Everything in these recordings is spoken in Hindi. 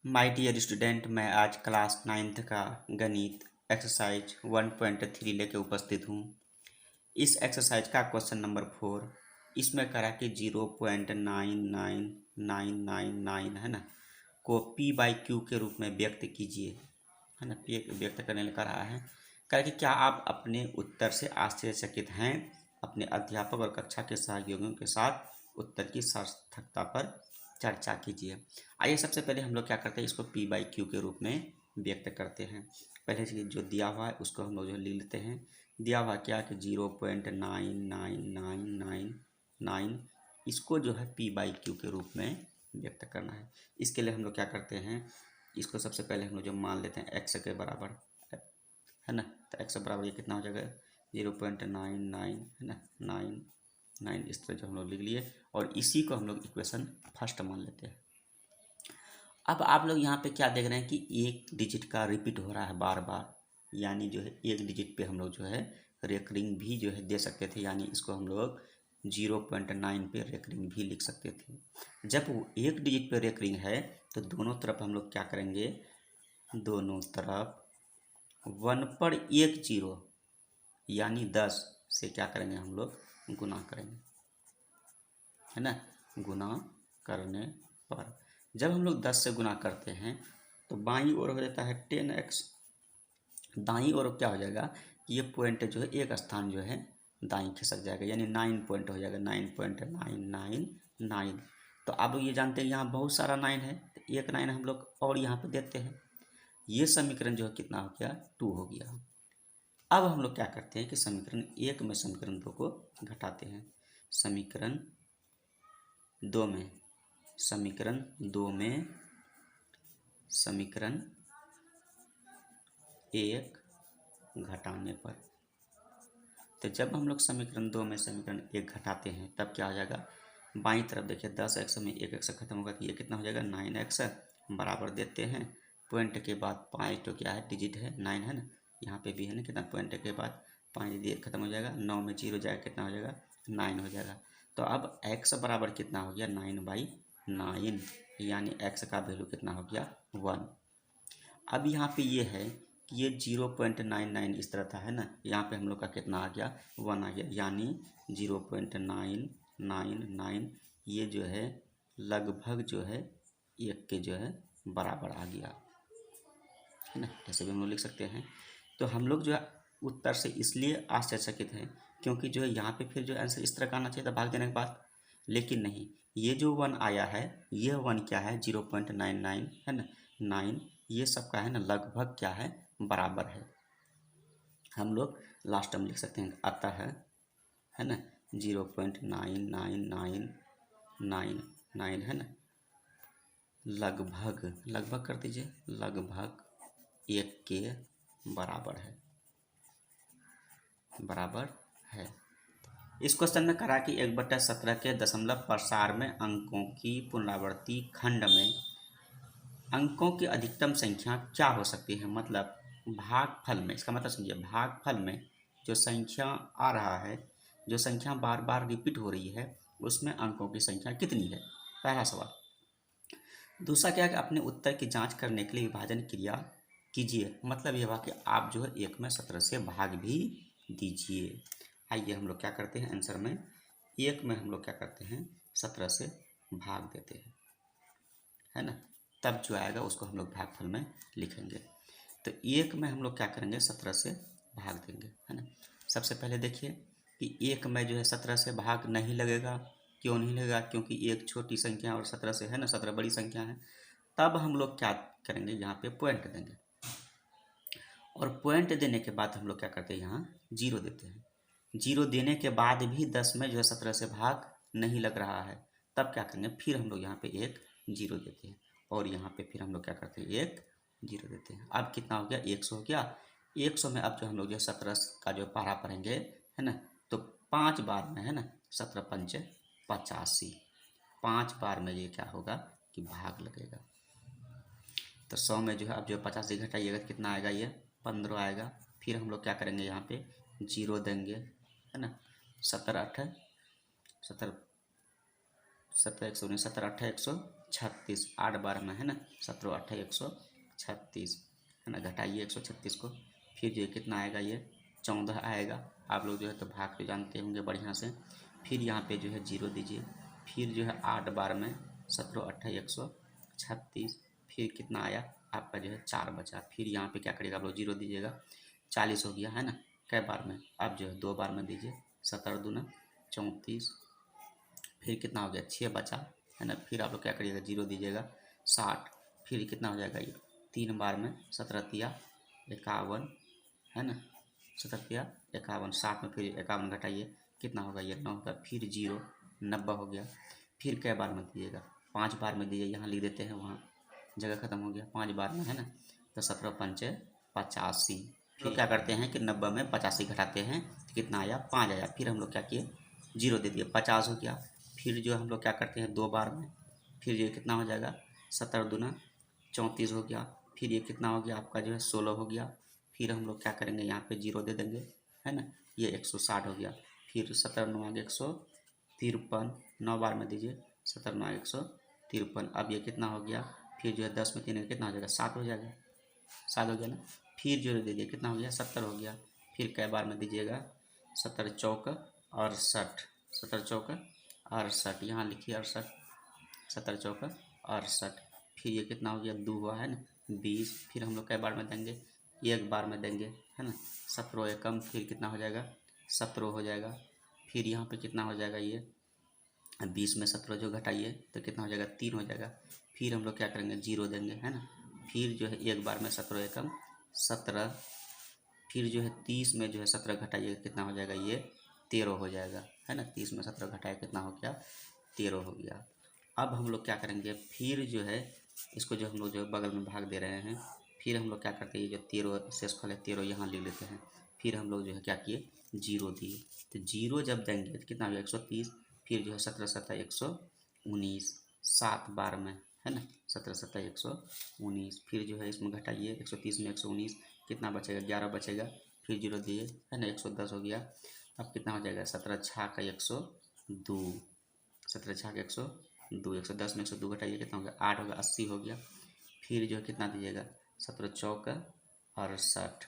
माय डियर स्टूडेंट, मैं आज क्लास 9th का गणित एक्सरसाइज 1.3 लेके उपस्थित हूँ। इस एक्सरसाइज का क्वेश्चन नंबर 4 इसमें करा कि 0.99999 है ना को p/q के रूप में व्यक्त कीजिए, है ना। व्यक्त करने लिखा रहा है। कहा कि क्या आप अपने उत्तर से आश्चर्यचकित हैं? अपने अध्यापक और कक्षा के सहयोगियों के साथ उत्तर की सार्थकता पर चर्चा कीजिए। आइए सबसे पहले हम लोग क्या करते हैं, इसको p/q के रूप में व्यक्त करते हैं। पहले से जो दिया हुआ है उसको हम लोग जो लिख लेते हैं। दिया हुआ क्या कि 0.99999 इसको जो है p/q के रूप में व्यक्त करना है। इसके लिए हम लोग क्या करते हैं, इसको सबसे पहले हम लोग जो मान लेते हैं x के बराबर, है ना। तो x बराबर ये कितना हो जाएगा 0.99 है ना 9 इस तरह जो हम लोग लिख लिए और इसी को हम लोग इक्वेशन फर्स्ट मान लेते हैं। अब आप लोग यहाँ पे क्या देख रहे हैं कि एक डिजिट का रिपीट हो रहा है बार बार, यानी जो है एक डिजिट पे हम लोग जो है रेकरिंग भी जो है दे सकते थे, यानी इसको हम लोग 0.9 पे रेकरिंग भी लिख सकते थे। जब वो एक डिजिट पे रेकरिंग है तो दोनों तरफ हम लोग क्या करेंगे, दोनों तरफ 1 पर एक जीरो यानी 10 से क्या करेंगे, हम लोग गुना करेंगे, है ना। गुना करने पर जब हम लोग 10 से गुना करते हैं तो बाईं ओर हो जाता है 10x, दाईं ओर क्या हो जाएगा कि ये पॉइंट जो है एक स्थान जो है दाईं खिसक जाएगा, यानी 9 पॉइंट हो जाएगा 9.999। तो आप लोग ये जानते हैं यहाँ बहुत सारा 9 है, तो एक 9 हम लोग और यहाँ पे देते हैं। ये समीकरण जो है कितना हो गया, 2 हो गया। अब हम लोग क्या करते हैं कि समीकरण 1 में समीकरण 2 को घटाते हैं। समीकरण 2 में समीकरण 2 में समीकरण 1 घटाने पर, तो जब हम लोग समीकरण 2 में समीकरण 1 घटाते हैं तब क्या हो जाएगा, बाईं तरफ देखिए 10x में 1x खत्म होगा तो ये कितना हो जाएगा 9x बराबर देते हैं। पॉइंट के बाद 5 तो क्या है डिजिट है 9 है ना, यहाँ पे भी है ना कितना, पॉइंट के बाद 5 दिए खत्म हो जाएगा, 9 में 0 जाएगा कितना हो जाएगा 9 हो जाएगा। तो अब x बराबर कितना हो गया 9/9, यानी x का वैल्यू कितना हो गया 1। अब यहाँ पे ये है कि ये 0.99 इस तरह था, है ना। यहाँ पे हम लोग का कितना आ गया 1 आ गया, यानी 0.999 ये जो है लगभग जो है 1 के जो है बराबर आ गया, है ना। ऐसे भी हम लोग लिख सकते हैं। तो हम लोग जो है उत्तर से इसलिए आश्चर्यचकित हैं क्योंकि जो है यहाँ पे फिर जो आंसर इस तरह का आना चाहिए था भाग देने के बाद, लेकिन नहीं, ये जो 1 आया है ये 1 क्या है 0.99 है ना 9, ये सब का है ना लगभग क्या है बराबर है। हम लोग लास्ट में लिख सकते हैं आता है ना 0.99999 है ना, लगभग लगभग कर दीजिए, लगभग 1 के बराबर है। इस क्वेश्चन में करा कि 1/17 के दशमलव प्रसार में अंकों की पुनरावृत्ति खंड में अंकों की अधिकतम संख्या क्या हो सकती है, मतलब भागफल में, इसका मतलब समझिए भागफल में जो संख्या आ रहा है, जो संख्या बार बार रिपीट हो रही है उसमें अंकों की संख्या कितनी है, पहला सवाल। दूसरा क्या है कि अपने उत्तर की जांच करने के लिए विभाजन क्रिया कीजिए, मतलब यह हुआ कि आप जो है 1 में 17 से भाग भी दीजिए। आइए हम लोग क्या करते हैं, आंसर में 1 में हम लोग क्या करते हैं 17 से भाग देते हैं, है ना। तब जो आएगा उसको हम लोग भागफल में लिखेंगे। तो 1 में हम लोग क्या करेंगे 17 से भाग देंगे, है ना। सबसे पहले देखिए कि 1 में जो है 17 से भाग नहीं लगेगा, क्यों नहीं लगेगा, क्योंकि 1 छोटी संख्या और 17 से है ना 17 बड़ी संख्या है। तब हम लोग क्या करेंगे, यहाँ पे पॉइंट देंगे और पॉइंट देने के बाद हम लोग क्या करते हैं यहाँ 0 देते हैं। 0 देने के बाद भी 10 में जो है 17 से भाग नहीं लग रहा है, तब क्या करेंगे फिर हम लोग यहाँ पे 1 0 देते हैं और यहाँ पे फिर हम लोग क्या करते हैं 1 0 देते हैं। अब कितना हो गया 100 हो गया। 100 में अब जो हम लोग जो 17 का जो पारा पढ़ेंगे, है ना, तो 5 बार में है ना 17 पंचे 85, 5 बार में ये क्या होगा कि भाग लगेगा। तो 100 में जो है अब जो 50 से घटाइएगा तो कितना आएगा, ये 15 आएगा। फिर हम लोग क्या करेंगे यहाँ पे 0 देंगे, है ना। 17 8 17 17 119 17 8 140 136, 8 बार में है ना, 17 8 136 है ना, घटाइए 136 को, फिर जो है कितना आएगा, ये 14 आएगा। आप लोग जो है तो भाग तो जानते होंगे बढ़िया से। फिर यहाँ पे जो है 0 दीजिए, फिर जो है 8 बार में 17 8 136, फिर कितना आया आपका जो है 4 बचा। फिर यहाँ पे क्या करिएगा, आप लोग 0 दीजिएगा, 40 हो गया है ना, कै बार में, अब जो है 2 बार में दीजिए, 17 दूना 34, फिर कितना हो गया 6 बचा है ना, फिर आप लोग क्या करिएगा 0 दीजिएगा, 60, फिर कितना हो जाएगा ये 3 बार में, 17 तिया 51 है ना, 17 तिया 51, 60 में फिर 51 घटाइए, कितना होगा ये 9 होगा, फिर 0 90 हो गया। फिर कै बार में दीजिएगा, 5 बार में दीजिए, यहाँ लिख देते हैं, वहाँ जगह खत्म हो गया, 5 बार में है ना, तो 17 पंचे 85। फिर क्या करते हैं कि 90 में 85 घटाते हैं तो कितना आया 5 आया। फिर हम लोग क्या किए 0 दे दिए, 50 हो गया। फिर जो हम लोग क्या करते हैं 2 बार में, फिर ये कितना हो जाएगा 17 दूना 34 हो गया। फिर ये कितना हो गया आपका जो है 16 हो गया। फिर हम लोग क्या करेंगे यहाँ पे 0 दे देंगे है ना, ये 160 हो गया। फिर 17 9 153, 9 बार में दीजिए, 17 9 153, अब ये कितना हो गया, फिर जो है 10 में 3 कितना हो जाएगा 7 हो जाएगा, 7 हो गया ना। फिर जो दीजिए कितना हो गया 70 हो गया। फिर कै बार में दीजिएगा, 17 चौक 68, 17 चौक 68, यहाँ लिखिए 68, 17 चौक 68। फिर ये कितना हो गया 2 हुआ है ना 20। फिर हम लोग कै बार में देंगे, 1 बार में देंगे है ना, 17 एकम, फिर कितना हो जाएगा 17 हो जाएगा। फिर यहाँ पे कितना हो जाएगा ये 20 में 17 जो घटाइए तो कितना हो जाएगा 3 हो जाएगा। फिर हम लोग क्या करेंगे 0 देंगे है ना, फिर जो है 1 बार में 17 एकम 17, फिर जो है 30 में जो है 17 घटाइए कितना हो जाएगा ये 13 हो जाएगा है ना, 30 में 17 घटाया कितना हो गया 13 हो गया। अब हम लोग क्या करेंगे, फिर जो है इसको जो हम लोग जो बगल में भाग दे रहे हैं, फिर हम लोग क्या करते हैं, ये जो 13 शेषफल है 13 यहाँ ले लेते हैं। फिर हम लोग जो है क्या किए 0 दिए, तो 0 जब देंगे तो कितना हो गया 130। फिर जो है 17 17 119, 7 बार में है ना, 17 17 119। फिर जो है इसमें घटाइए 130 में 119 कितना बचेगा 11 बचेगा। फिर 0 दिए है ना, 110 हो गया। अब कितना हो जाएगा 17 छः का 102, 17 छः का 102, 110 में 102 घटाइए कितना हो गया 8 होगा, 80 हो गया। फिर जो है कितना दीजिएगा 17 चौक 68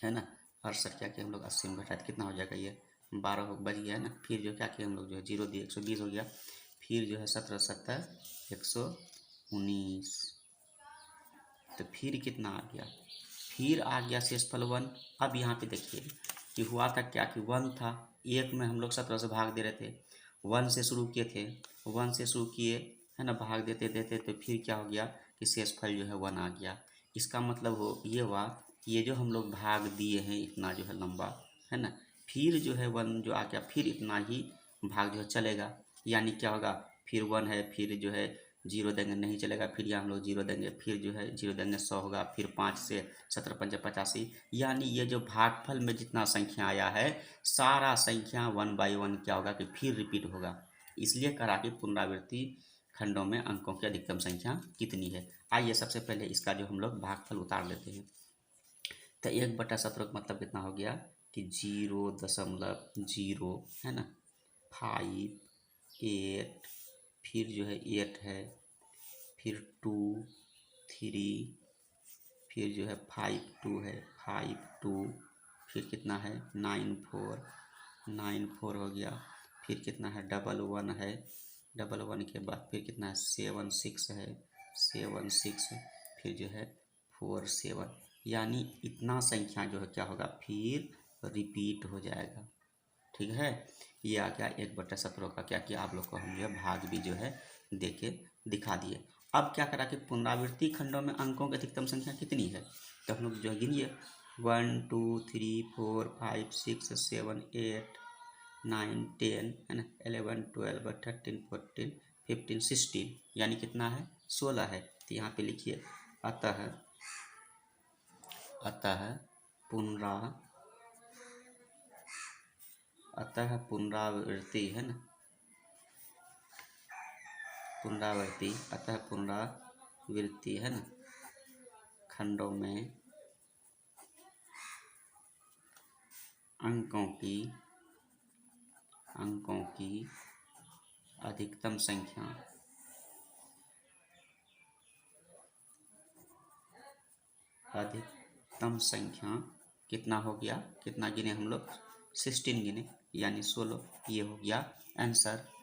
है ना, 68 क्या किया हम लोग 80 में घटाए तो कितना हो जाएगा ये 12 हो बच गया है ना। फिर जो क्या किया हम लोग जो है 0 दिए 120 हो गया। फिर जो है 17 70 119, तो फिर कितना आ गया, फिर आ गया शेषफल 1। अब यहाँ पे देखिए कि हुआ था क्या कि 1 था, 1 में हम लोग 17 से भाग दे रहे थे, 1 से शुरू किए थे, 1 से शुरू किए है ना, भाग देते देते तो फिर क्या हो गया कि शेषफल जो है 1 आ गया। इसका मतलब हो ये हुआ, ये जो हम लोग भाग दिए हैं इतना जो है लंबा है ना, फिर जो है 1 जो आ गया, फिर इतना ही भाग जो है चलेगा, यानी क्या होगा फिर 1 है, फिर जो है 0 देंगे नहीं चलेगा, फिर यहाँ हम लोग 0 देंगे, फिर जो है 0 देंगे 100 होगा, फिर 5 से 17 पंचे 85, यानी ये जो भागफल में जितना संख्या आया है सारा संख्या 1 बाई 1 क्या होगा कि फिर रिपीट होगा। इसलिए करा कि पुनरावृत्ति खंडों में अंकों की अधिकतम संख्या कितनी है। आइए सबसे पहले इसका जो हम लोग भागफल उतार लेते हैं। तो 1/17 का मतलब कितना हो गया कि 0.0 है ना, 5 8, फिर जो है 8 है, फिर 2 3, फिर जो है 5 2 है 5 2, फिर कितना है 9 4 हो गया। फिर कितना है 1 1 है, 1 1 के बाद फिर कितना है 7 6 है 7 6, फिर जो है 4 7, यानी इतना संख्या जो है क्या होगा फिर रिपीट हो जाएगा। ठीक है, ये आ गया 1/17 का क्या किया आप लोग को हम जो है भाग भी जो है देके दिखा दिए। अब क्या करा कि पुनरावृत्ति खंडों में अंकों की अधिकतम संख्या कितनी है, तो हम लोग जो है गिनिए 1 2 3 4 5 6 7 8 9 10 है ना, 11 12 13 14 15 16, यानी कितना है 16 है। तो यहाँ पे लिखिए अतः पुनरावृत्ति है ना, पुनरावृत्ति है ना खंडों में अंकों की अधिकतम संख्या अधिकतम संख्या कितना हो गया, कितना गिने हम लोग, 16 गिने, यानी 16। ये हो गया आंसर।